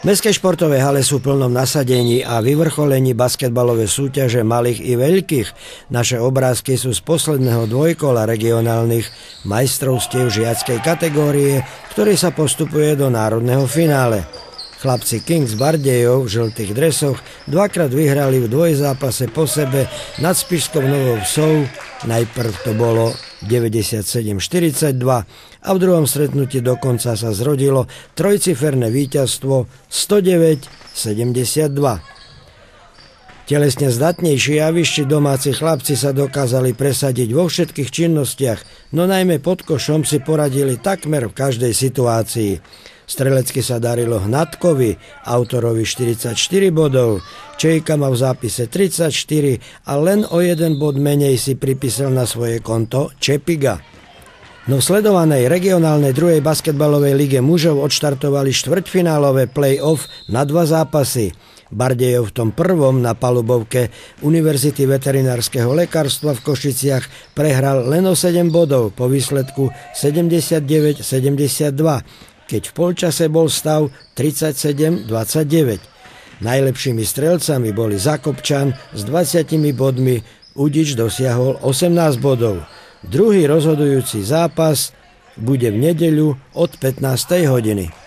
Mestské športové hale sú v plnom nasadení a vyvrcholení basketbalové súťaže malých i veľkých. Naše obrázky sú z posledného dvojkola regionálnych majstrovstiev žiackej kategórie, ktorý sa postupuje do národného finále. Chlapci Kings Bardejov v žltých dresoch dvakrát vyhrali v dvojzápase po sebe nad Spišskou Novou Vsou. Najprv to bolo 97-42 a v druhom stretnutí dokonca sa zrodilo trojciferné víťazstvo 109-72. Telesne zdatnejší a vyšší domáci chlapci sa dokázali presadiť vo všetkých činnostiach, no najmä pod košom si poradili takmer v každej situácii. Strelecky sa darilo Hnatkovi, autorovi 44 bodov, Čejka má v zápise 34 a len o jeden bod menej si pripísal na svoje konto Čepiga. No v sledovanej regionálnej druhej basketbalovej lige mužov odštartovali štvrťfinálové play-off na 2 zápasy. Bardejov v tom prvom na palubovke Univerzity veterinárskeho lekárstva v Košiciach prehral len o 7 bodov po výsledku 79-72. keď v polčase bol stav 37-29. Najlepšími strelcami boli Zakopčan s 20 bodmi, Udič dosiahol 18 bodov. Druhý rozhodujúci zápas bude v nedeľu od 15. hodiny.